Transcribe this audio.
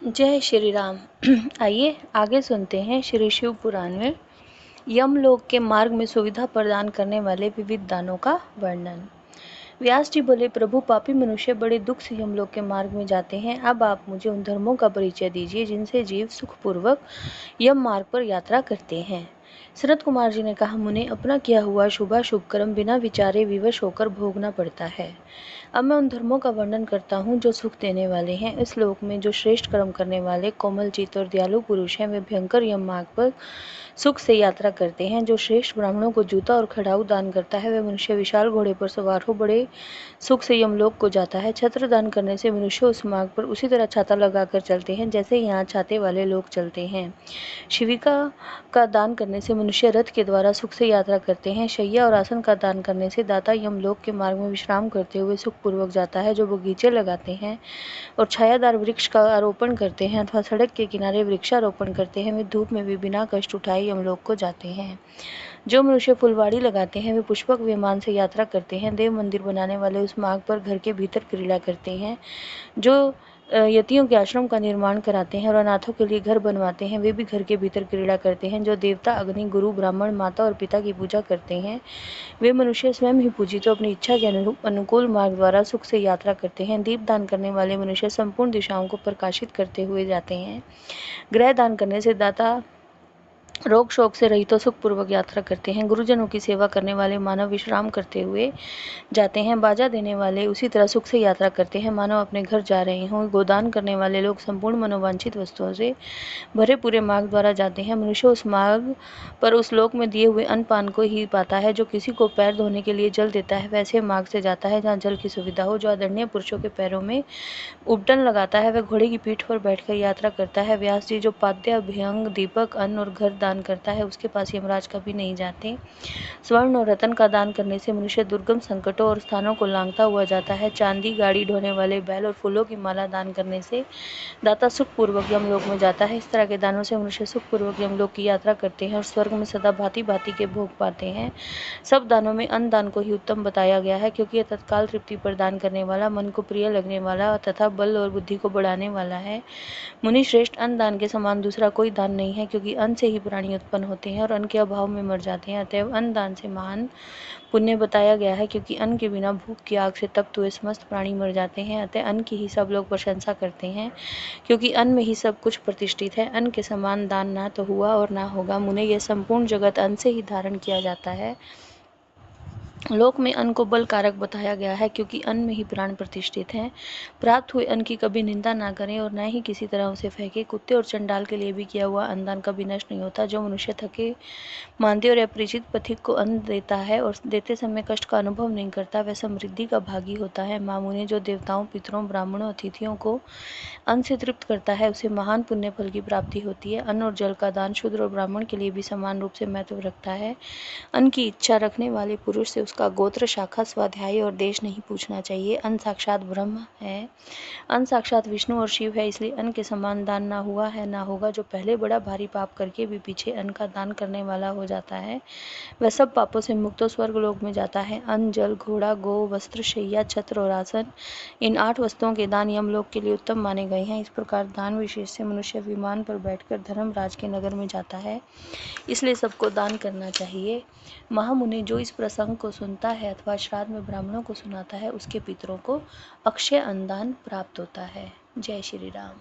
जय श्री राम। आइए आगे सुनते हैं श्री शिव पुराण में यमलोक के मार्ग में सुविधा प्रदान करने वाले विविध दानों का वर्णन। व्यास जी बोले, प्रभु, पापी मनुष्य बड़े दुख से यमलोक के मार्ग में जाते हैं। अब आप मुझे उन धर्मों का परिचय दीजिए जिनसे जीव सुखपूर्वक यम मार्ग पर यात्रा करते हैं। सनत कुमार जी ने कहा, मुने, अपना किया हुआ शुभाशुभ कर्म बिना विचारे विवश होकर भोगना पड़ता है। अब मैं उन धर्मों का वर्णन करता हूँ जो सुख देने वाले हैं। इस लोक में जो श्रेष्ठ कर्म करने वाले कोमल चित्त और दयालु पुरुष हैं, वे भयंकर यम मार्ग पर सुख से यात्रा करते हैं। जो श्रेष्ठ ब्राह्मणों को जूता और खड़ाऊ दान करता है, वह मनुष्य विशाल घोड़े पर सवार हो बड़े सुख से यमलोक को जाता है। छत्र दान करने से मनुष्य उस मार्ग पर उसी तरह छाता लगाकर चलते हैं जैसे यहाँ छाते वाले लोग चलते हैं। शिविका का दान करने से मनुष्य रथ के द्वारा सुख से यात्रा करते हैं। शैया और आसन का दान करने से दाता यमलोक के मार्ग में विश्राम करते हुए सुखपूर्वक जाता है। जो बगीचे लगाते हैं और छायादार वृक्ष का आरोपण करते हैं अथवा सड़क के किनारे वृक्षारोपण करते हैं, वे धूप में भी बिना कष्ट उठाए यमलोक को जाते हैं। जो मनुष्य फुलवाड़ी लगाते हैं, वे पुष्पक विमान से यात्रा करते हैं। देव मंदिर बनाने वाले उस मार्ग पर घर के भीतर क्रीड़ा करते हैं। जो यतियों के आश्रम का निर्माण कराते हैं और अनाथों के लिए घर बनवाते हैं, वे भी घर के भीतर क्रीड़ा करते हैं। जो देवता, अग्नि, गुरु, ब्राह्मण, माता और पिता की पूजा करते हैं, वे मनुष्य स्वयं ही पूजित तो अपनी इच्छा के अनुकूल मार्ग द्वारा सुख से यात्रा करते हैं। दीप दान करने वाले मनुष्य संपूर्ण दिशाओं को प्रकाशित करते हुए जाते हैं। ग्रह दान करने से दाता रोग शोक से रहित तो सुखपूर्वक यात्रा करते हैं। गुरुजनों की सेवा करने वाले मानव विश्राम करते हुए जाते हैं। बाजा देने वाले उसी तरह सुख से यात्रा करते हैं मानव अपने घर जा रहे हों। गोदान करने वाले लोग संपूर्ण मनोवांछित वस्तुओं से भरे पूरे मार्ग द्वारा जाते हैं। मनुष्य उस मार्ग पर उस लोक में दिए हुए अन्न पान को ही पाता है। जो किसी को पैर धोने के लिए जल देता है, वैसे मार्ग से जाता है जहाँ जल की सुविधा हो। जो आदरणीय पुरुषों के पैरों में उबटन लगाता है, वह घोड़े की पीठ पर बैठकर यात्रा करता है। व्यास जी, जो पाद्य, अभ्यंग, दीपक, अन्न और घर दान करता है, उसके पास यमराज कभी नहीं जाते। स्वर्ण और रतन का दान करने से मनुष्य दुर्गम संकटों और स्थानों को लांघता हुआ जाता है। चांदी, गाड़ी ढोने वाले बैल और फूलों की माला दान करने से दाता सुखपूर्वक यमलोक में जाता है। इस तरह के दानों से मनुष्य सुखपूर्वक यमलोक की यात्रा करते हैं और स्वर्ग में सदा भांति भांति के भोग पाते हैं। सब दानों में अन्न दान को ही उत्तम बताया गया है, क्योंकि यह तत्काल तृप्ति प्रदान करने वाला, मन को प्रिय लगने वाला तथा बल और बुद्धि को बढ़ाने वाला है। मुनि श्रेष्ठ, अन्न दान के समान दूसरा कोई दान नहीं है, क्योंकि अन्न से ही प्राणी उत्पन्न होते हैं और अन्न के अभाव में मर जाते हैं। अतएव अन्न दान से महान पुण्य बताया गया है, क्योंकि अन्न के बिना भूख की आग से तप्त हुए समस्त प्राणी मर जाते हैं। अतः अन्न की ही सब लोग प्रशंसा करते हैं, क्योंकि अन्न में ही सब कुछ प्रतिष्ठित है। अन्न के समान दान ना तो हुआ और ना होगा। मुने, यह संपूर्ण जगत अन्न से ही धारण किया जाता है। लोक में अन्न को बल कारक बताया गया है, क्योंकि अन्न में ही प्राण प्रतिष्ठित हैं। प्राप्त हुए अन्न की कभी निंदा ना करें और न ही किसी तरह उसे फेंके। कुत्ते और चंडाल के लिए भी किया हुआ अन्नदान कभी नष्ट नहीं होता। जो मनुष्य थके मांदे और अपरिचित पथिक को अन्न देता है और देते समय कष्ट का अनुभव नहीं करता, वह समृद्धि का भागी होता है। मामुने, जो देवताओं, पितरों, ब्राह्मणों, अतिथियों को अन्न से तृप्त करता है, उसे महान पुण्य फल की प्राप्ति होती है। अन्न और जल का दान शूद्र और ब्राह्मण के लिए भी समान रूप से महत्व रखता है। अन्न की इच्छा रखने वाले पुरुष से उसका गोत्र, शाखा, स्वाध्याय और देश नहीं पूछना चाहिए। अन्न साक्षात ब्रह्म है, अन्न साक्षात विष्णु और शिव है, इसलिए अन्न के समान दान ना हुआ है ना होगा। जो पहले बड़ा भारी पाप करके भी पीछे अन्न का दान करने वाला हो जाता है, वह सब पापों से मुक्त हो स्वर्ग लोक में जाता है। अन्न, जल, घोड़ा, गो, वस्त्र, शैया, छत्र और आसन, इन 8 वस्तुओं के दान यमलोक के लिए उत्तम माने गए हैं। इस प्रकार दान विशेष से मनुष्य विमान पर बैठकर धर्मराज के नगर में जाता है, इसलिए सबको दान करना चाहिए। महामुनि, जो इस प्रसंग को सुनता है अथवा श्राद्ध में ब्राह्मणों को सुनाता है, उसके पितरों को अक्षय अन्नदान प्राप्त होता है। जय श्री राम।